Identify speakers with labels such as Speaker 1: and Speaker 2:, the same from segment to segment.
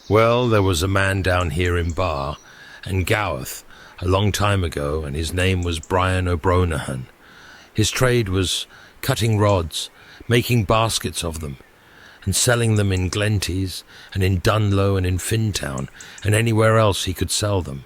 Speaker 1: Well, there was a man down here in Bar and Gowerth a long time ago, and his name was Brian O'Bronahan. His trade was cutting rods, making baskets of them, and selling them in Glenties and in Dunlow and in Fintown and anywhere else he could sell them.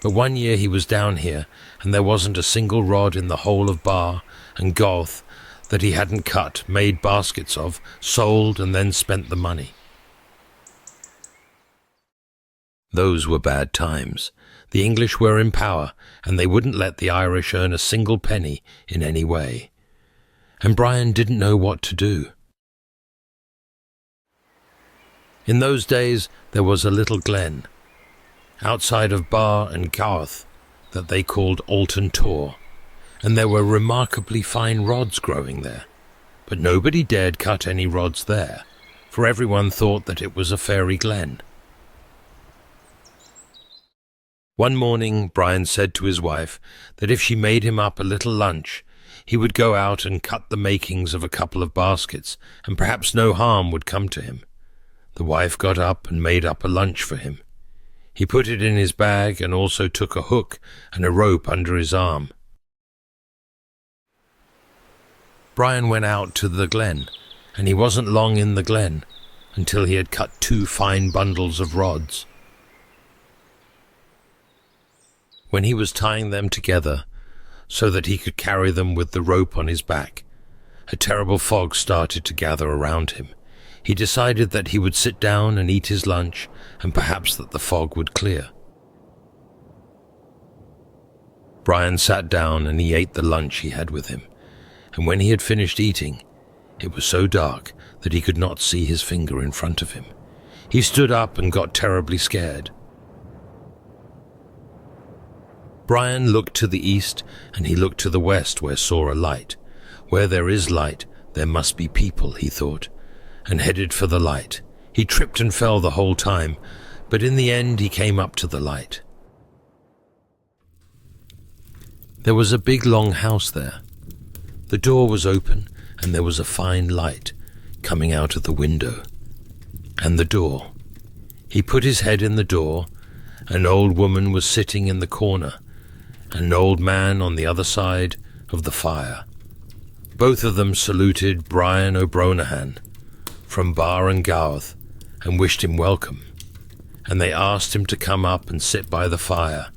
Speaker 1: But one year he was down here, and there wasn't a single rod in the whole of Bar and Gowerth that he hadn't cut, made baskets of, sold, and then spent the money. Those were bad times. The English were in power, and they wouldn't let the Irish earn a single penny in any way. And Brian didn't know what to do. In those days there was a little glen, outside of Bar and Gowerth, that they called Alton Tor, and there were remarkably fine rods growing there. But nobody dared cut any rods there, for everyone thought that it was a fairy glen. One morning Brian said to his wife that if she made him up a little lunch, he would go out and cut the makings of a couple of baskets, and perhaps no harm would come to him. The wife got up and made up a lunch for him. He put it in his bag and also took a hook and a rope under his arm. Brian went out to the glen, and he wasn't long in the glen until he had cut 2 fine bundles of rods. When he was tying them together so that he could carry them with the rope on his back, a terrible fog started to gather around him. He decided that he would sit down and eat his lunch, and perhaps that the fog would clear. Brian sat down and he ate the lunch he had with him, and when he had finished eating, it was so dark that he could not see his finger in front of him. He stood up and got terribly scared. Brian looked to the east, and he looked to the west, where saw a light. Where there is light, there must be people, he thought, and headed for the light. He tripped and fell the whole time, but in the end he came up to the light. There was a big long house there. The door was open, and there was a fine light coming out of the window. And the door. He put his head in the door. An old woman was sitting in the corner, and an old man on the other side of the fire. Both of them saluted Brian O'Bronahan from Bar and Gowerth and wished him welcome, and they asked him to come up and sit by the fire.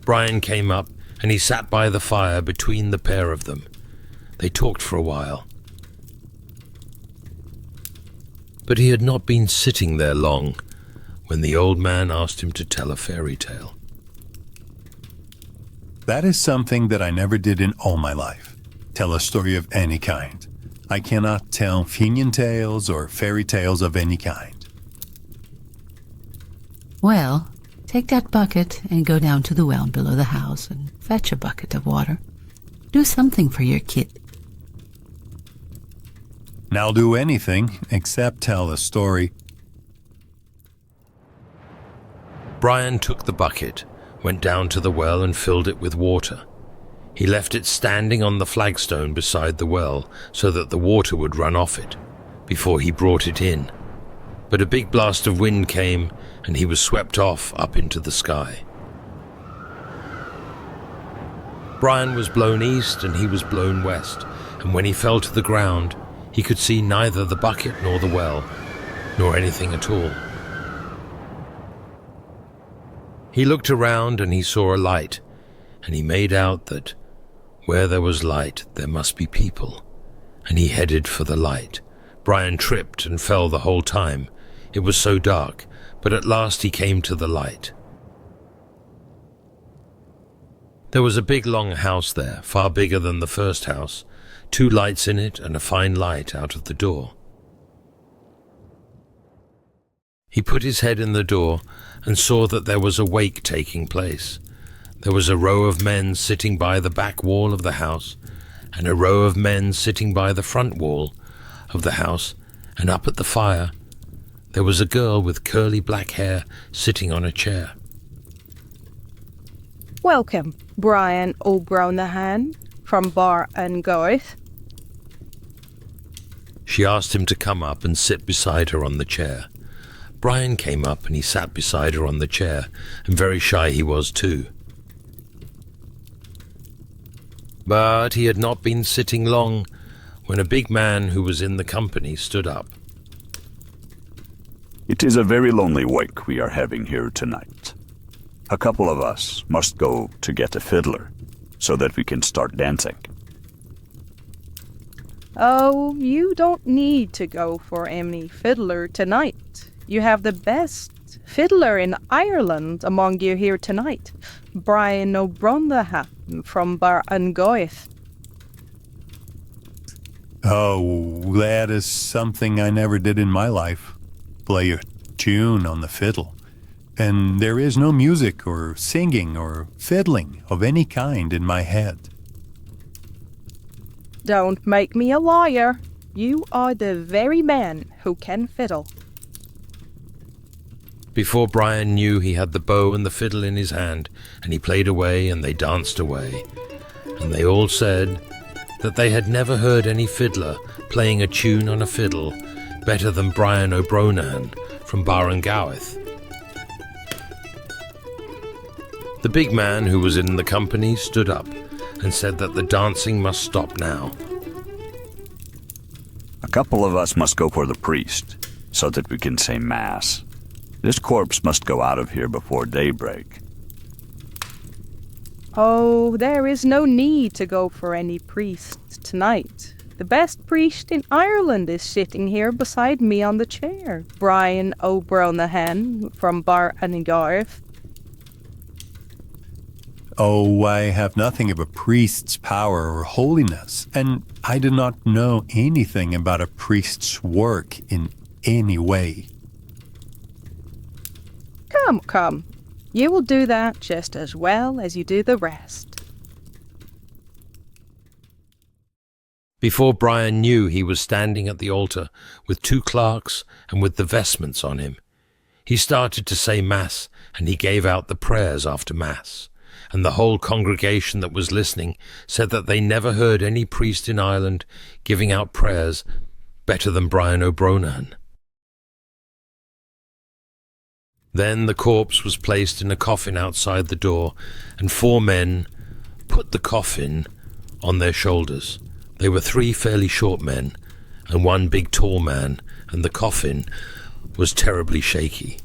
Speaker 1: Brian came up, and he sat by the fire between the pair of them. They talked for a while. But he had not been sitting there long when the old man asked him to tell a fairy tale.
Speaker 2: That is something that I never did in all my life. Tell a story of any kind. I cannot tell Fenian tales or fairy tales of any kind.
Speaker 3: Well, take that bucket and go down to the well below the house and fetch a bucket of water. Do something for your kid.
Speaker 2: I'll do anything except tell a story.
Speaker 1: Brian took the bucket, went down to the well and filled it with water. He left it standing on the flagstone beside the well so that the water would run off it before he brought it in. But a big blast of wind came, and he was swept off up into the sky. Brian was blown east and he was blown west, and when he fell to the ground, he could see neither the bucket nor the well, nor anything at all. He looked around and he saw a light, and he made out that where there was light, there must be people, and he headed for the light. Brian tripped and fell the whole time. It was so dark, but at last he came to the light. There was a big long house there, far bigger than the first house, 2 lights in it and a fine light out of the door. He put his head in the door and saw that there was a wake taking place. There was a row of men sitting by the back wall of the house, and a row of men sitting by the front wall of the house, and up at the fire there was a girl with curly black hair sitting on a chair.
Speaker 4: Welcome, Brian O'Bronahan from Bar and Gowerth.
Speaker 1: She asked him to come up and sit beside her on the chair. Brian came up and he sat beside her on the chair, and very shy he was too. But he had not been sitting long when a big man who was in the company stood up.
Speaker 5: It is a very lonely wake we are having here tonight. A couple of us must go to get a fiddler, so that we can start dancing.
Speaker 4: Oh, you don't need to go for any fiddler tonight. You have the best fiddler in Ireland among you here tonight, Brian O'Brotherhan from Bar and Goith.
Speaker 2: Oh, that is something I never did in my life. Play a tune on the fiddle. And there is no music or singing or fiddling of any kind in my head.
Speaker 4: Don't make me a liar. You are the very man who can fiddle.
Speaker 1: Before Brian knew, he had the bow and the fiddle in his hand, and he played away and they danced away. And they all said that they had never heard any fiddler playing a tune on a fiddle better than Brian O'Brotherhan from Barangowith. The big man who was in the company stood up and said that the dancing must stop now.
Speaker 5: A couple of us must go for the priest, so that we can say mass. This corpse must go out of here before daybreak.
Speaker 4: Oh, there is no need to go for any priest tonight. The best priest in Ireland is sitting here beside me on the chair, Brian O'Brotherhan from Bar and Goith.
Speaker 2: Oh, I have nothing of a priest's power or holiness, and I do not know anything about a priest's work in any way.
Speaker 4: Come. You will do that just as well as you do the rest.
Speaker 1: Before Brian knew, he was standing at the altar with two clerks and with the vestments on him. He started to say Mass, and he gave out the prayers after Mass. And the whole congregation that was listening said that they never heard any priest in Ireland giving out prayers better than Brian O'Brotherhan. Then the corpse was placed in a coffin outside the door, and 4 men put the coffin on their shoulders. They were 3 fairly short men and 1 big tall man, and the coffin was terribly shaky.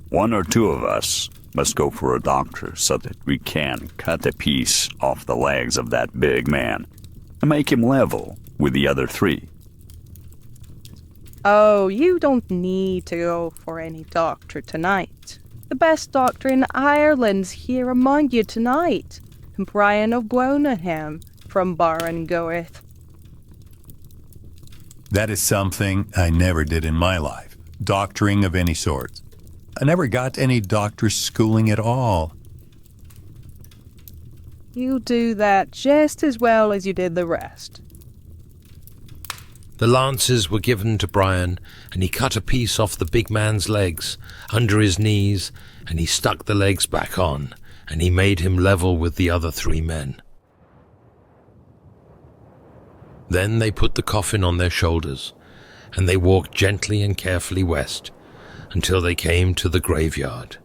Speaker 5: One or two of us must go for a doctor so that we can cut a piece off the legs of that big man and make him level with the other 3.
Speaker 4: Oh, you don't need to go for any doctor tonight. The best doctor in Ireland's here among you tonight, Brian O'Brotherhan from Bar and Goith.
Speaker 2: That is something I never did in my life, doctoring of any sort. I never got any doctor's schooling at all.
Speaker 4: You do that just as well as you did the rest.
Speaker 1: The lances were given to Brian, and he cut a piece off the big man's legs under his knees, and he stuck the legs back on, and he made him level with the other 3 men. Then they put the coffin on their shoulders, and they walked gently and carefully west until they came to the graveyard.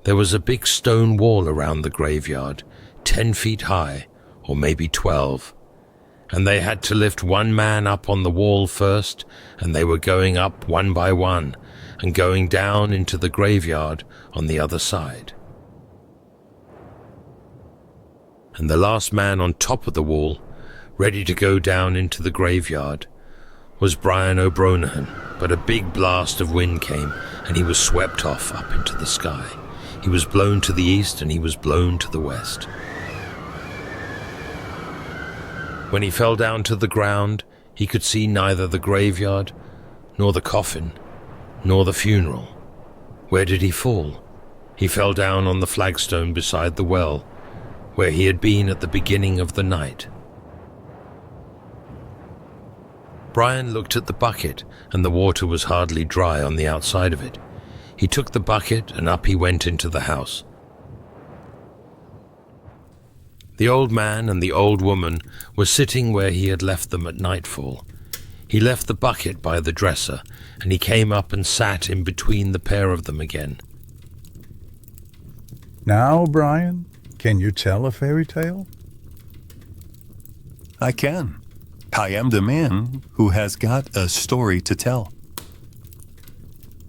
Speaker 1: There was a big stone wall around the graveyard, 10 feet high, or maybe 12, and they had to lift 1 man up on the wall first, and they were going up one by one and going down into the graveyard on the other side. And the last man on top of the wall, ready to go down into the graveyard, was Brian O'Brotherhan, but a big blast of wind came, and he was swept off up into the sky. He was blown to the east, and he was blown to the west. When he fell down to the ground, he could see neither the graveyard, nor the coffin, nor the funeral. Where did he fall? He fell down on the flagstone beside the well, where he had been at the beginning of the night. Brian looked at the bucket, and the water was hardly dry on the outside of it. He took the bucket, and up he went into the house. The old man and the old woman were sitting where he had left them at nightfall. He left the bucket by the dresser, and he came up and sat in between the pair of them again.
Speaker 6: Now, Brian, can you tell a fairy tale?
Speaker 2: I can. I am the man who has got a story to tell.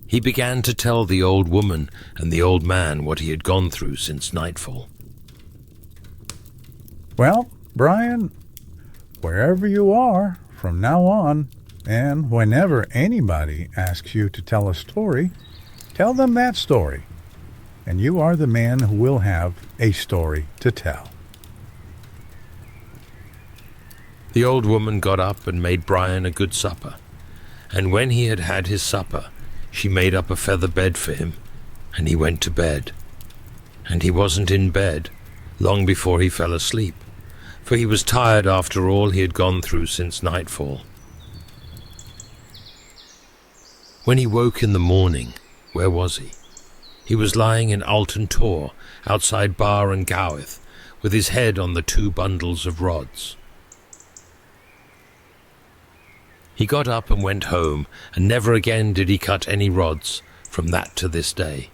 Speaker 1: He began to tell the old woman and the old man what he had gone through since nightfall.
Speaker 6: Well, Brian, wherever you are from now on, and whenever anybody asks you to tell a story, tell them that story, and you are the man who will have a story to tell.
Speaker 1: The old woman got up and made Brian a good supper, and when he had had his supper, she made up a feather bed for him, and he went to bed. And he wasn't in bed long before he fell asleep, for he was tired after all he had gone through since nightfall. When he woke in the morning, where was he? He was lying in Alton Tor, outside Bar and Gowith, with his head on the 2 bundles of rods. He got up and went home, and never again did he cut any rods from that to this day.